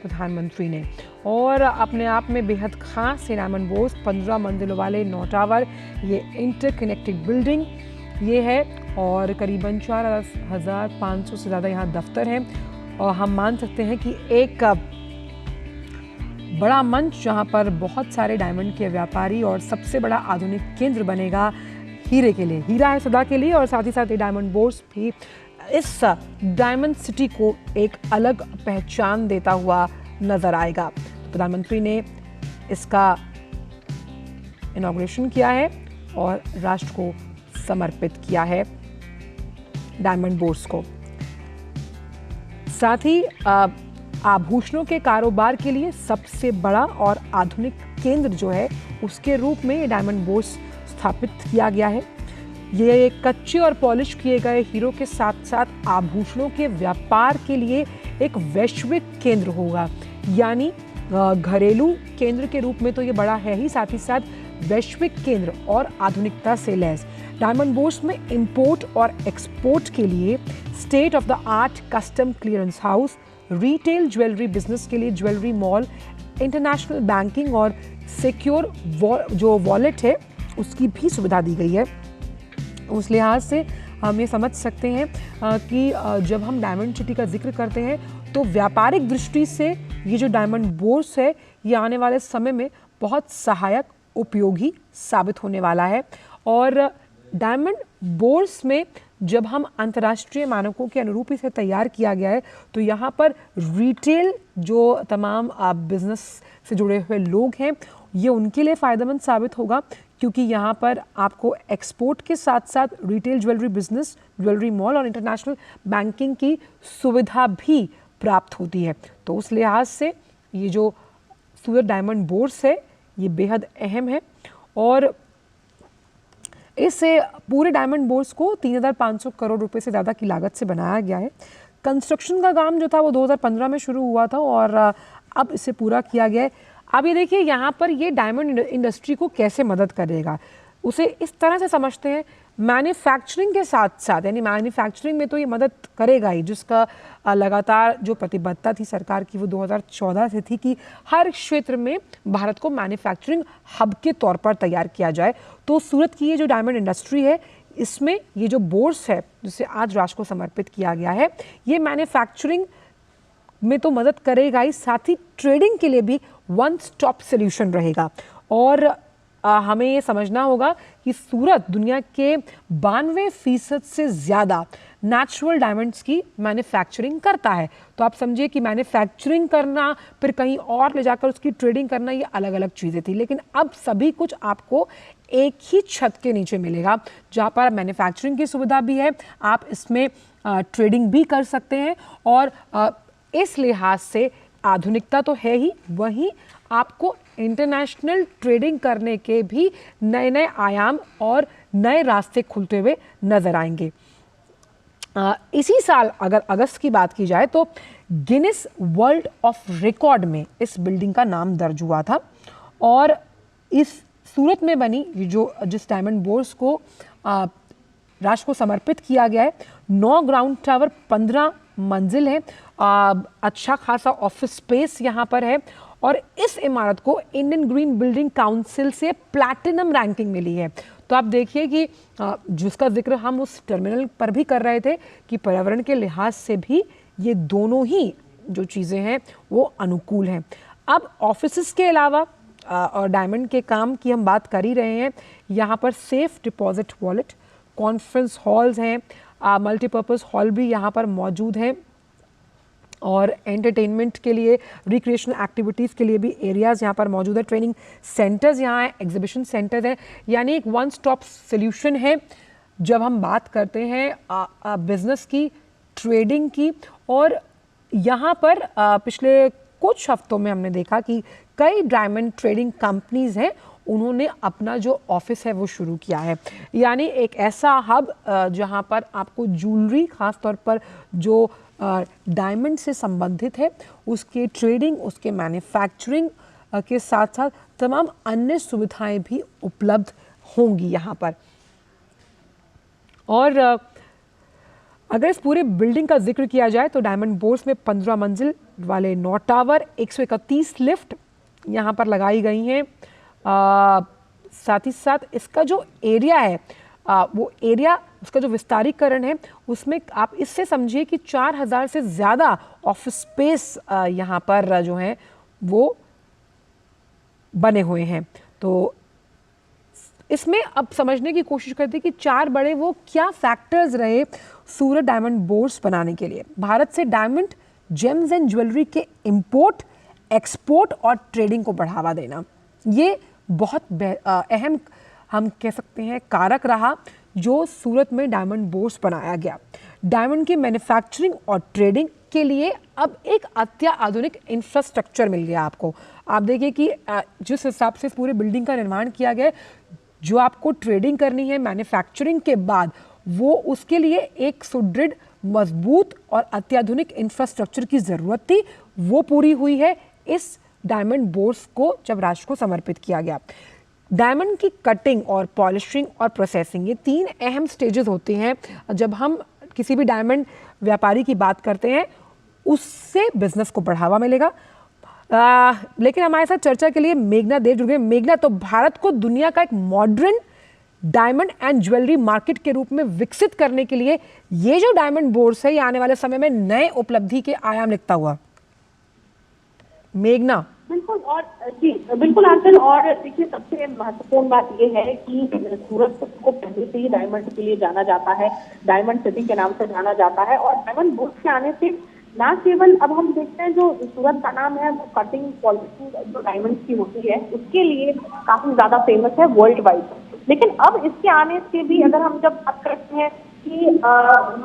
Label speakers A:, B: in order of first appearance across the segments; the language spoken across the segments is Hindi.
A: प्रधानमंत्री ने। और अपने आप में बेहद खास है डायमंड बोर्स, 15 मंजिलों वाले 9 टावर, ये इंटरकनेक्टेड बिल्डिंग ये है और करीबन 4,500 से ज़्यादा यहाँ दफ्तर हैं। और हम मान सकते हैं कि एक बड़ा मंच जहाँ पर बहुत सारे डायमंड के व्यापारी और सबसे बड़ा आधुनिक केंद्र बनेगा हीरे के लिए। हीरा है सदा के लिए और साथ ही साथ ये डायमंड बोर्स भी इस डायमंड सिटी को एक अलग पहचान देता हुआ नजर आएगा। तो प्रधानमंत्री ने इसका इनॉग्रेशन किया है और राष्ट्र को समर्पित किया है डायमंड बोर्स को। साथ ही आभूषणों के कारोबार के लिए सबसे बड़ा और आधुनिक केंद्र जो है उसके रूप में डायमंड बोर्स स्थापित किया गया है। ये कच्चे और पॉलिश किए गए हीरो के साथ साथ आभूषणों के व्यापार के लिए एक वैश्विक केंद्र होगा। यानी घरेलू केंद्र के रूप में तो ये बड़ा है ही, साथ वैश्विक केंद्र और आधुनिकता से लैस। डायमंड बोर्स में इंपोर्ट और एक्सपोर्ट के लिए state of the art custom clearance house, retail jewellery business के लिए ज्वेलरी मॉल, इंटरनेशनल बैंकिंग और सिक्योर जो वॉलेट है उसकी भी सुविधा दी गई है। उस लिहाज से हम ये समझ सकते हैं कि जब हम डायमंड सिटी का जिक्र करते हैं तो व्यापारिक दृष्टि से ये जो डायमंड बोर्स है ये आने वाले समय में बहुत सहायक उपयोगी साबित होने वाला है। और डायमंड बोर्स में जब हम अंतर्राष्ट्रीय मानकों के अनुरूप इसे तैयार किया गया है तो यहाँ पर रिटेल जो तमाम बिजनेस से जुड़े हुए लोग हैं ये उनके लिए फ़ायदेमंद साबित होगा, क्योंकि यहाँ पर आपको एक्सपोर्ट के साथ साथ retail jewellery business, jewellery mall और इंटरनेशनल बैंकिंग की सुविधा भी प्राप्त होती है। तो उस लिहाज से ये जो सूरत डायमंड बोर्स है ये बेहद अहम है और इससे पूरे डायमंड बोर्स को 3,500 करोड़ रुपए से ज़्यादा की लागत से बनाया गया है। कंस्ट्रक्शन का काम जो था वो 2015 में शुरू हुआ था और अब इसे पूरा किया गया है। अब ये देखिए यहाँ पर ये डायमंड इंडस्ट्री को कैसे मदद करेगा, उसे इस तरह से समझते हैं मैन्युफैक्चरिंग के साथ साथ, यानी मैन्युफैक्चरिंग में तो ये मदद करेगा ही, जिसका लगातार जो प्रतिबद्धता थी सरकार की वो 2014 से थी कि हर क्षेत्र में भारत को मैन्युफैक्चरिंग हब के तौर पर तैयार किया जाए। तो सूरत की ये जो डायमंड इंडस्ट्री है इसमें ये जो बोर्स है जिसे आज राष्ट्र को समर्पित किया गया है ये मैन्युफैक्चरिंग में तो मदद करेगा ही, साथ ही ट्रेडिंग के लिए भी वन स्टॉप सोल्यूशन रहेगा। और हमें ये समझना होगा कि सूरत दुनिया के 92% से ज़्यादा नेचुरल डायमंड्स की मैन्युफैक्चरिंग करता है। तो आप समझिए कि मैन्युफैक्चरिंग करना फिर कहीं और ले जाकर उसकी ट्रेडिंग करना ये अलग अलग चीज़ें थी, लेकिन अब सभी कुछ आपको एक ही छत के नीचे मिलेगा, जहाँ पर मैन्युफैक्चरिंग की सुविधा भी है, आप इसमें ट्रेडिंग भी कर सकते हैं और इस लिहाज से आधुनिकता तो है ही, वहीं आपको इंटरनेशनल ट्रेडिंग करने के भी नए नए आयाम और नए रास्ते खुलते हुए नजर आएंगे। इसी साल अगर अगस्त की बात की जाए तो गिनीज वर्ल्ड ऑफ रिकॉर्ड में इस बिल्डिंग का नाम दर्ज हुआ था और इस सूरत में बनी जिस डायमंड बोर्स को राष्ट्र को समर्पित किया गया है, 9 ग्राउंड टावर, 15 मंजिल है, अच्छा खासा ऑफिस स्पेस यहाँ पर है और इस इमारत को इंडियन ग्रीन बिल्डिंग काउंसिल से प्लैटिनम रैंकिंग मिली है। तो आप देखिए कि जिसका जिक्र हम उस टर्मिनल पर भी कर रहे थे कि पर्यावरण के लिहाज से भी ये दोनों ही जो चीज़ें हैं वो अनुकूल हैं। अब ऑफिसेस के अलावा और डायमंड के काम की हम बात कर ही रहे हैं, यहाँ पर safe deposit wallet, conference halls हैं, मल्टीपर्पज़ हॉल भी यहाँ पर मौजूद हैं और एंटरटेनमेंट के लिए, रिक्रिएशनल एक्टिविटीज़ के लिए भी एरियाज़ यहाँ पर मौजूद है, ट्रेनिंग सेंटर्स यहाँ हैं, एग्जीबिशन सेंटर्स हैं, यानी एक वन स्टॉप सोल्यूशन है जब हम बात करते हैं बिजनेस की, ट्रेडिंग की। और यहाँ पर पिछले कुछ हफ्तों में हमने देखा कि कई डायमंड ट्रेडिंग कंपनीज़ हैं, उन्होंने अपना जो ऑफिस है वो शुरू किया है, यानी एक ऐसा हब जहाँ पर आपको ज्वेलरी, ख़ास तौर पर जो डायमंड से संबंधित है उसके ट्रेडिंग, उसके मैन्युफैक्चरिंग के साथ साथ तमाम अन्य सुविधाएं भी उपलब्ध होंगी यहाँ पर। और अगर इस पूरे बिल्डिंग का जिक्र किया जाए तो डायमंड बोर्स में 15 मंजिल वाले 9 टावर, 131 लिफ्ट यहाँ पर लगाई गई हैं। साथ ही साथ इसका जो एरिया है, वो एरिया, उसका जो विस्तारीकरण है, उसमें आप इससे समझिए कि 4000 से ज़्यादा ऑफिस स्पेस यहाँ पर जो है वो बने हुए हैं। तो इसमें अब समझने की कोशिश करते हैं कि चार बड़े वो क्या फैक्टर्स रहे सूरत डायमंड बोर्स बनाने के लिए। भारत से डायमंड, जेम्स एंड ज्वेलरी के इंपोर्ट, एक्सपोर्ट और ट्रेडिंग को बढ़ावा देना, ये बहुत अहम हम कह सकते हैं कारक रहा जो सूरत में डायमंड बोर्स बनाया गया। डायमंड की मैन्युफैक्चरिंग और ट्रेडिंग के लिए अब एक अत्याधुनिक इंफ्रास्ट्रक्चर मिल गया आपको। आप देखिए कि जिस हिसाब से पूरे बिल्डिंग का निर्माण किया गया, जो आपको ट्रेडिंग करनी है मैन्युफैक्चरिंग के बाद, वो उसके लिए एक सुदृढ़, मजबूत और अत्याधुनिक इंफ्रास्ट्रक्चर की ज़रूरत थी। वो पूरी हुई है इस डायमंड बोर्स को जब राष्ट्र को समर्पित किया गया। डायमंड की कटिंग और पॉलिशिंग और प्रोसेसिंग, ये 3 अहम स्टेजेस होते हैं जब हम किसी भी डायमंड व्यापारी की बात करते हैं, उससे बिजनेस को बढ़ावा मिलेगा। लेकिन हमारे साथ चर्चा के लिए मेघना देव जुड़ गए। मेघना, तो भारत को दुनिया का एक modern diamond and jewellery market के रूप में विकसित करने के लिए ये जो डायमंड बोर्स है, ये आने वाले समय में नए उपलब्धि के आयाम लिखता हुआ। मेघना।
B: बिल्कुल, और जी बिल्कुल आंचल, और देखिए सबसे महत्वपूर्ण बात यह है कि सूरत को पहले से ही डायमंड के लिए जाना जाता है, डायमंड सिटी के नाम से जाना जाता है। और डायमंड बोर्स के आने से ना केवल अब हम देखते हैं जो सूरत का नाम है वो कटिंग पॉलिशिंग जो डायमंड की होती है उसके लिए काफी ज्यादा फेमस है वर्ल्ड वाइड, लेकिन अब इसके आने से भी अगर हम जब बात करते हैं कि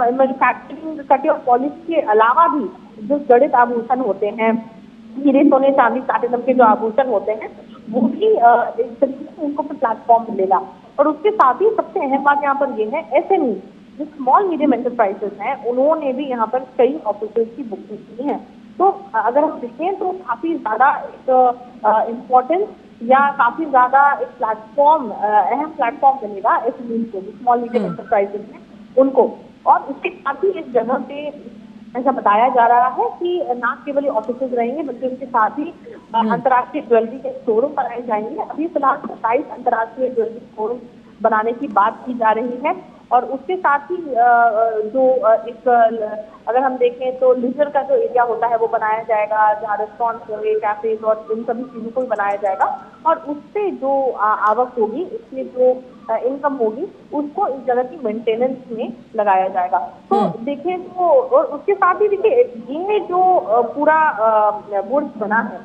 B: मैन्युफैक्चरिंग, कटिंग और पॉलिश के अलावा भी जो जड़ित आभूषण होते हैं, हीरे सोने चांदी प्लैटिनम के जो आभूषण होते हैं, वो भी एक तरीके से उनको प्लेटफॉर्म मिलेगा। और उसके साथ ही सबसे अहम बात यहाँ पर ये है, एसएमई जो स्मॉल मीडियम एंटरप्राइजेस हैं, उन्होंने भी यहाँ पर कई ऑफिसेज की बुकिंग की है। तो अगर हम देखें तो काफी ज्यादा एक इम्पोर्टेंस या काफी ज्यादा एक प्लेटफॉर्म, अहम प्लेटफॉर्म मिलेगा एसएमई को, स्मॉल मीडियम एंटरप्राइजेस हैं उनको। और उसके साथ ही इस जगह पे ऐसा बताया जा रहा है कि न केवल ऑफिसेज रहेंगे बल्कि उसके साथ ही अंतर्राष्ट्रीय ज्वेलरी के शोरूम बनाए जाएंगे। अभी फिलहाल 27 अंतर्राष्ट्रीय ज्वेलरी शोरूम बनाने की बात की जा रही है। और उसके साथ ही जो एक अगर हम देखें तो लीजर का जो एरिया होता है वो बनाया जाएगा, जहाँ रेस्टोरेंट होंगे, कैफेज और इन सभी चीजों को भी बनाया जाएगा। और उससे जो आवक होगी, उससे जो इनकम होगी, उसको इस जगह की मेंटेनेंस में लगाया जाएगा। तो देखें तो, और उसके साथ ही देखिए ये जो पूरा बोर्ड बना है,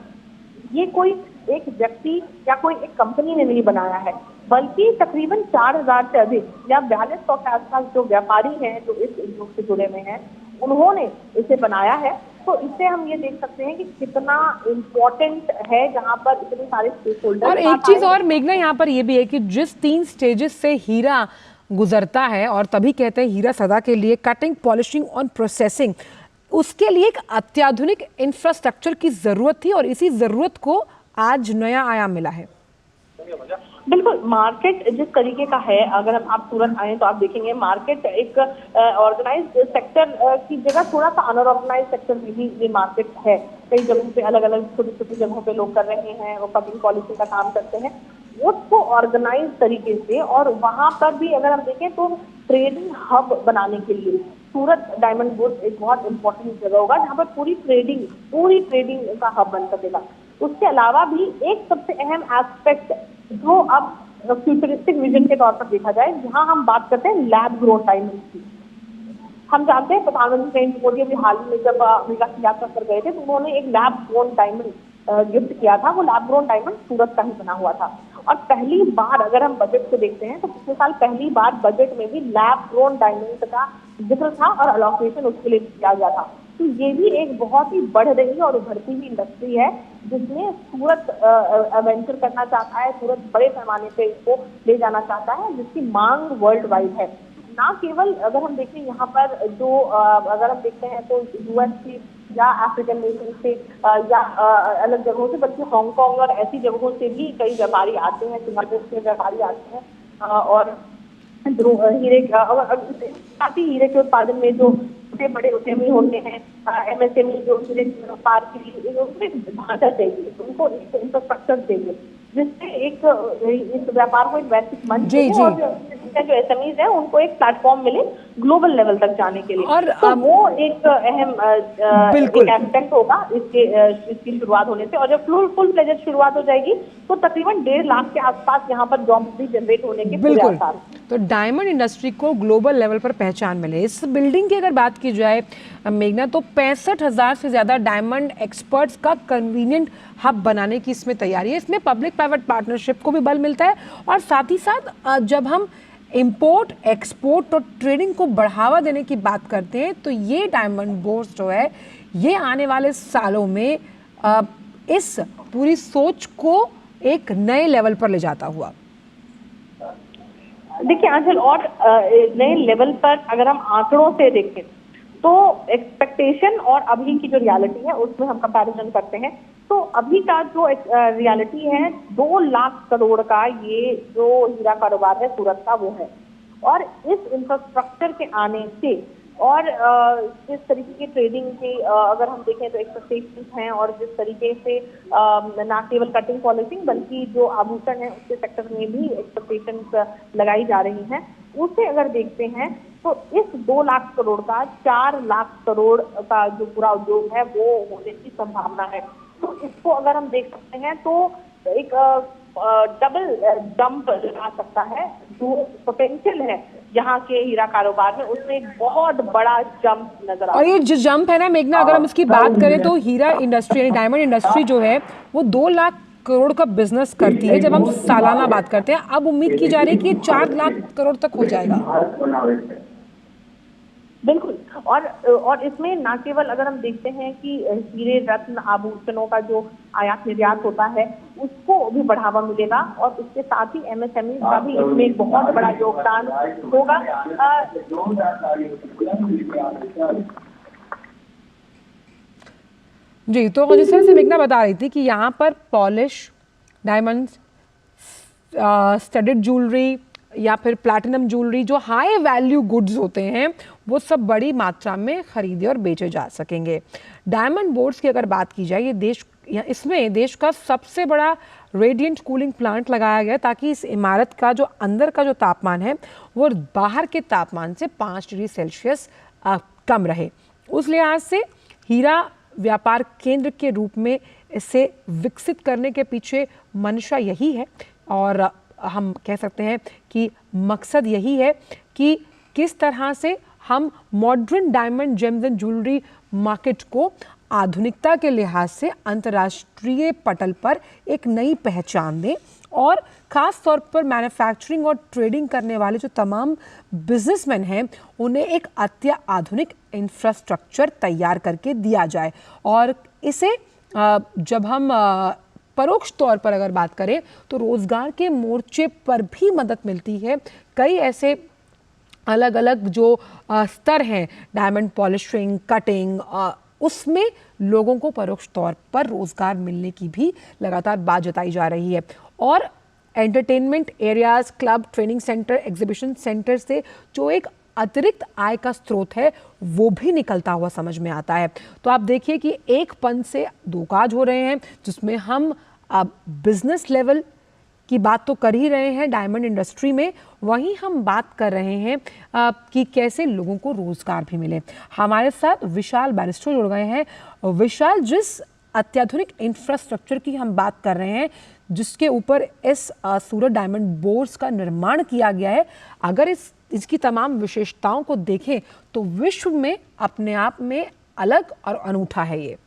B: ये कोई एक व्यक्ति या कोई एक कंपनी ने नहीं बनाया है, बल्कि तकरीबन 4000 से अधिक या 4200 के आसपास जो व्यापारी हैं जो इस उद्योग से जुड़े हुए हैं, उन्होंने इसे बनाया है। तो इससे हम ये देख सकते हैं कि कितना इम्पोर्टेंट है जहाँ पर इतने सारे स्टेक होल्डर।
A: और एक चीज और मेघना यहाँ पर ये भी है कि जिस 3 स्टेजेस से हीरा गुजरता है, और तभी कहते हैं हीरा सदा के लिए, कटिंग, पॉलिशिंग और प्रोसेसिंग, उसके लिए एक अत्याधुनिक इंफ्रास्ट्रक्चर की जरूरत थी और इसी जरूरत को आज नया आयाम मिला है।
B: बिल्कुल, मार्केट जिस तरीके का है, अगर हम आप तुरंत आए तो आप देखेंगे मार्केट एक ऑर्गेनाइज्ड सेक्टर की जगह थोड़ा सा अनऑर्गेनाइज्ड सेक्टर में भी ये मार्केट है। कई जगहों पे अलग अलग छोटी छोटी जगहों पे लोग कर रहे हैं, वो कटिंग पॉलिसी का काम करते हैं, उसको ऑर्गेनाइज तरीके से। और वहां पर भी अगर हम देखें तो ट्रेडिंग हब बनाने के लिए सूरत डायमंड बोर्स एक बहुत इंपॉर्टेंट जगह होगा, जहाँ पर पूरी ट्रेडिंग का हब बन सकेगा। उसके अलावा भी एक सबसे अहम एस्पेक्ट जो अब फ्यूचरिस्टिक विजन के तौर पर देखा जाए, जहां हम बात करते हैं लैब ग्रोन डायमंड की। हम जानते हैं प्रधानमंत्री नरेंद्र मोदी अभी हाल ही में जब अमेरिका की यात्रा कर गए थे तो उन्होंने एक लैब ग्रोन डायमंड गिफ्ट किया था। वो लैब ग्रोन डायमंड सूरत का ही बना हुआ था। और पहली बार अगर हम बजट को देखते हैं तो पिछले साल पहली बार बजट में भी लैब ग्रोन डायमंड का जिक्र था और अलॉकेशन उसके लिए किया गया था। तो ये भी एक बहुत ही बढ़ रही और उभरती हुई इंडस्ट्री है जिसमें सूरत वेंचर करना चाहता है, सूरत बड़े पैमाने पे इसको ले जाना चाहता है, जिसकी मांग वर्ल्ड वाइड है। ना केवल अगर हम देखें यहाँ पर जो अगर हम देखते हैं तो यूएस से या अफ्रीकन नेशन से या अलग जगहों से, बल्कि हांगकांग और ऐसी जगहों से भी कई व्यापारी आते हैं, सिंगापुर से व्यापारी आते हैं और हीरे साथ ही हीरे के उत्पादन में जो छोटे बड़े उद्यमी होते हैं, एमएसएमई जो हीरे के व्यापार के लिए उन्हें ढांचा चाहिए, उनको एक इंफ्रास्ट्रक्चर चाहिए जिससे एक इस व्यापार को एक वैश्विक मंच मिले और जो एसएमईज है उनको एक प्लेटफॉर्म मिले ग्लोबल लेवल तक जाने के लिए। और तो वो एक अहम एक एस्पेक्ट होगा इसकी शुरुआत होने से। और जब फुल फ्लेजेड शुरुआत हो जाएगी तो तकरीबन 1.5 लाख के आसपास यहाँ पर जॉब भी जनरेट होने के पूरे आसार।
A: तो डायमंड इंडस्ट्री को ग्लोबल लेवल पर पहचान मिले। इस बिल्डिंग की अगर बात की जाए मेघना, तो 65,000 से ज्यादा डायमंड एक्सपर्ट्स का कन्वीनियंट हब बनाने की इसमें तैयारी है। इसमें पब्लिक प्राइवेट पार्टनरशिप को भी बल मिलता है और साथ ही साथ जब हम इंपोर्ट एक्सपोर्ट और ट्रेडिंग को बढ़ावा देने की बात करते हैं तो ये डायमंड बोर्स जो है ये आने वाले सालों में इस पूरी सोच को एक नए लेवल पर ले जाता हुआ।
B: देखिए आंचल, और नए लेवल पर अगर हम आंकड़ों से देखें तो एक्सपेक्टेशन और अभी की जो रियलिटी है उसमें हम कंपैरिजन करते हैं तो अभी का जो रियलिटी है 2 लाख करोड़ का ये जो हीरा कारोबार है सूरत का वो है। और इस इंफ्रास्ट्रक्चर के आने से और जिस तरीके की ट्रेडिंग की अगर हम देखें तो एक्सपेक्टेशंस हैं और जिस तरीके से ना केवल कटिंग पॉलिशिंग बल्कि जो आभूषण है उसके सेक्टर में भी एक्सपेक्टेशंस लगाई जा रही हैं, उसे अगर देखते हैं तो इस 2 लाख करोड़ का 4 लाख करोड़ का जो पूरा उद्योग है वो होने की संभावना है। तो इसको अगर हम देख सकते हैं तो एक डबल जंप आ सकता है। जो पोटेंशियल है यहाँ के हीरा कारोबार में उसमें एक बहुत बड़ा जंप नजर आता है।
A: और ये जो जंप है ना मेघना, अगर हम इसकी बात करें तो हीरा इंडस्ट्री यानी डायमंड इंडस्ट्री जो है वो 2 लाख करोड़ का बिजनेस करती है जब हम सालाना बात करते हैं। अब उम्मीद की जा रही है कि ये 4 लाख करोड़ तक हो जाएगा।
B: बिल्कुल। और इसमें ना केवल अगर हम देखते हैं कि हीरे रत्न आभूषणों का जो आयात निर्यात होता है उसको भी बढ़ावा मिलेगा और इसके साथ ही एमएसएमई का भी इसमें एक बहुत बड़ा योगदान होगा।
A: जी, तो जिस तरह से मेघना बता रही थी कि यहाँ पर पॉलिश, डायमंड, स्टडेड ज्वेलरी या फिर प्लैटिनम ज्वेलरी जो हाई वैल्यू गुड्स होते हैं वो सब बड़ी मात्रा में खरीदे और बेचे जा सकेंगे। डायमंड बोर्ड्स की अगर बात की जाए ये इसमें देश का सबसे बड़ा रेडिएंट कूलिंग प्लांट लगाया गया ताकि इस इमारत का जो अंदर का जो तापमान है वो बाहर के तापमान से 5 डिग्री सेल्सियस कम रहे। उस लिहाज से हीरा व्यापार केंद्र के रूप में इसे विकसित करने के पीछे मंशा यही है और हम कह सकते हैं कि मकसद यही है कि किस तरह से हम modern diamond James and jewellery market को आधुनिकता के लिहाज से अंतर्राष्ट्रीय पटल पर एक नई पहचान दें और ख़ास तौर पर मैन्युफैक्चरिंग और ट्रेडिंग करने वाले जो तमाम बिजनेसमैन हैं उन्हें एक अत्याधुनिक इंफ्रास्ट्रक्चर तैयार करके दिया जाए। और इसे जब हम परोक्ष तौर पर अगर बात करें तो रोजगार के मोर्चे पर भी मदद मिलती है। कई ऐसे अलग अलग जो स्तर हैं डायमंड पॉलिशिंग, कटिंग, उसमें लोगों को परोक्ष तौर पर रोजगार मिलने की भी लगातार बात जताई जा रही है। और entertainment areas, club, training centre, exhibition centre से जो एक अतिरिक्त आय का स्रोत है वो भी निकलता हुआ समझ में आता है। तो आप देखिए कि एक पन से दो काज हो रहे हैं जिसमें हम बिजनेस लेवल की बात तो कर ही रहे हैं डायमंड इंडस्ट्री में, वहीं हम बात कर रहे हैं कि कैसे लोगों को रोजगार भी मिले। हमारे साथ विशाल बैरिस्टर जुड़ गए हैं। विशाल, जिस अत्याधुनिक इंफ्रास्ट्रक्चर की हम बात कर रहे हैं जिसके ऊपर इस सूरत डायमंड बोर्स का निर्माण किया गया है, अगर इसकी तमाम विशेषताओं को देखें तो विश्व में अपने आप में अलग और अनूठा है। ये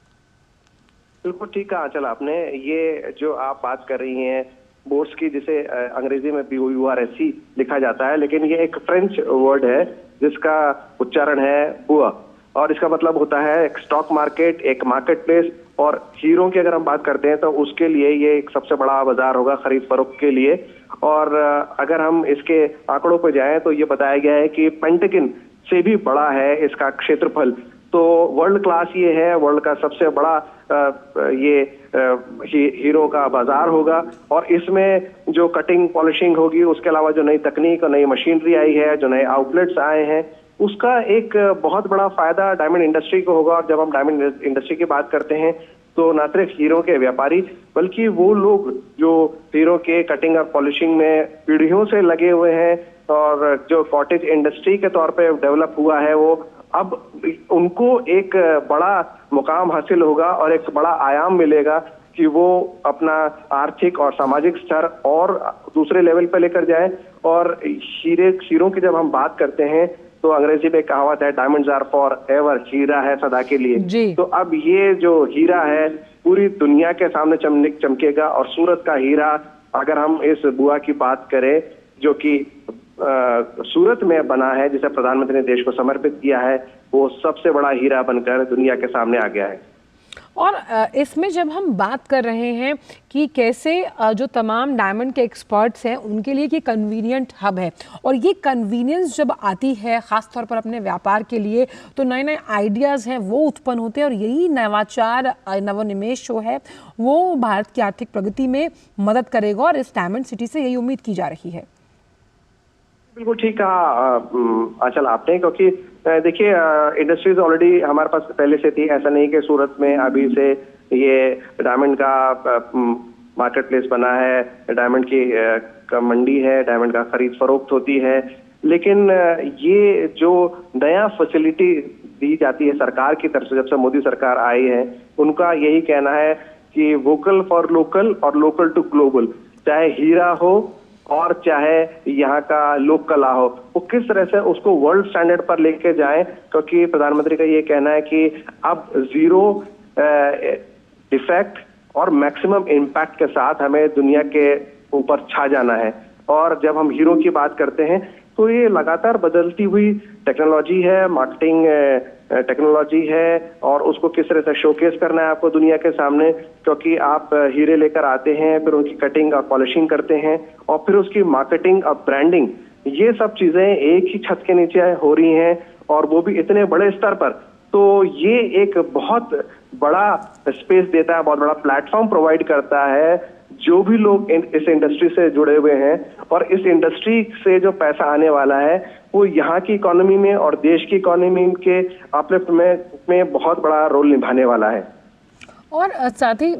C: बिल्कुल ठीक कहा आंचल आपने। ये जो आप बात कर रही हैं बोर्ड्स की, जिसे अंग्रेजी में BOURS लिखा जाता है, लेकिन ये एक फ्रेंच वर्ड है जिसका उच्चारण है बुआ और इसका मतलब होता है एक स्टॉक मार्केट, एक मार्केट प्लेस। और हीरों की अगर हम बात करते हैं तो उसके लिए ये एक सबसे बड़ा बाजार होगा खरीद फरोख्त के लिए। और अगर हम इसके आंकड़ों पर जाएं तो ये बताया गया है कि पेंटागन से भी बड़ा है इसका क्षेत्रफल। तो वर्ल्ड क्लास ये है, वर्ल्ड का सबसे बड़ा हीरो का बाजार होगा। और इसमें जो कटिंग पॉलिशिंग होगी, उसके अलावा जो नई तकनीक और नई मशीनरी आई है, जो नए आउटलेट्स आए हैं, उसका एक बहुत बड़ा फायदा डायमंड इंडस्ट्री को होगा। और जब हम डायमंड इंडस्ट्री की बात करते हैं तो न सिर्फ हीरो के व्यापारी बल्कि वो लोग जो हीरो के कटिंग और पॉलिशिंग में पीढ़ियों से लगे हुए हैं और जो कॉटेज इंडस्ट्री के तौर पे डेवलप हुआ है, वो अब उनको एक बड़ा मुकाम हासिल होगा और एक बड़ा आयाम मिलेगा कि वो अपना आर्थिक और सामाजिक स्तर और दूसरे लेवल पे लेकर जाए। और हीरों की जब हम बात करते हैं तो अंग्रेजी में कहावत है, डायमंड्स आर फॉर एवर, हीरा है सदा के लिए। तो अब ये जो हीरा है पूरी दुनिया के सामने चमकेगा। और सूरत का हीरा, अगर हम इस बुआ की बात करें जो कि सूरत में बना है, जिसे प्रधानमंत्री ने देश को समर्पित किया है, वो सबसे बड़ा हीरा बनकर दुनिया के सामने आ गया है।
A: और इसमें जब हम बात कर रहे हैं कि कैसे जो तमाम डायमंड के एक्सपर्ट्स हैं उनके लिए कि कन्वीनियंट हब है, और ये कन्वीनियंस जब आती है ख़ास तौर पर अपने व्यापार के लिए, तो नए नए आइडियाज़ हैं वो उत्पन्न होते हैं। और यही नवाचार, नवोन्मेष जो है वो भारत की आर्थिक प्रगति में मदद करेगा, और इस डायमंड सिटी से यही उम्मीद की जा रही है।
C: बिल्कुल ठीक कहा आंचल आपने, क्योंकि देखिए इंडस्ट्रीज ऑलरेडी हमारे पास पहले से थी। ऐसा नहीं कि सूरत में अभी से ये डायमंड का मार्केट प्लेस बना है, डायमंड की मंडी है, डायमंड का खरीद फरोख्त होती है। लेकिन ये जो नया फैसिलिटी दी जाती है सरकार की तरफ से, जब से मोदी सरकार आई है, उनका यही कहना है कि वोकल फॉर लोकल और लोकल टू ग्लोबल। चाहे हीरा हो और चाहे यहाँ का लोक कला हो, वो किस तरह से उसको वर्ल्ड स्टैंडर्ड पर लेके जाएं। क्योंकि प्रधानमंत्री का ये कहना है कि अब जीरो डिफेक्ट और मैक्सिमम इम्पैक्ट के साथ हमें दुनिया के ऊपर छा जाना है। और जब हम हीरो की बात करते हैं तो ये लगातार बदलती हुई टेक्नोलॉजी है, मार्केटिंग टेक्नोलॉजी है, और उसको किस तरह से शोकेस करना है आपको दुनिया के सामने। क्योंकि आप हीरे लेकर आते हैं, फिर उनकी कटिंग और पॉलिशिंग करते हैं, और फिर उसकी मार्केटिंग और ब्रांडिंग, ये सब चीजें एक ही छत के नीचे हो रही हैं, और वो भी इतने बड़े स्तर पर। तो ये एक बहुत बड़ा स्पेस देता है, बहुत बड़ा प्लेटफॉर्म प्रोवाइड करता है जो भी लोग इस इंडस्ट्री से जुड़े हुए हैं। और इस इंडस्ट्री से जो पैसा आने वाला है वो यहाँ की इकोनॉमी में और देश की इकोनॉमी के अपलिफ्ट में बहुत बड़ा रोल निभाने वाला है।
A: और साथ ही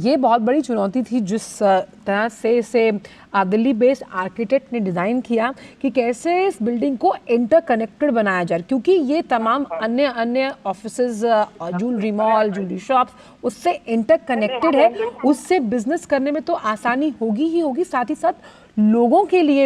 A: ये बहुत बड़ी चुनौती थी जिस तरह से इसे दिल्ली बेस्ड आर्किटेक्ट ने डिज़ाइन किया कि कैसे इस बिल्डिंग को इंटरकनेक्टेड बनाया जाए, क्योंकि ये तमाम अन्य offices, jewellery mall, jewellery shops उससे इंटरकनेक्टेड है। उससे बिजनेस करने में तो आसानी होगी ही होगी, साथ ही साथ लोगों के लिए भी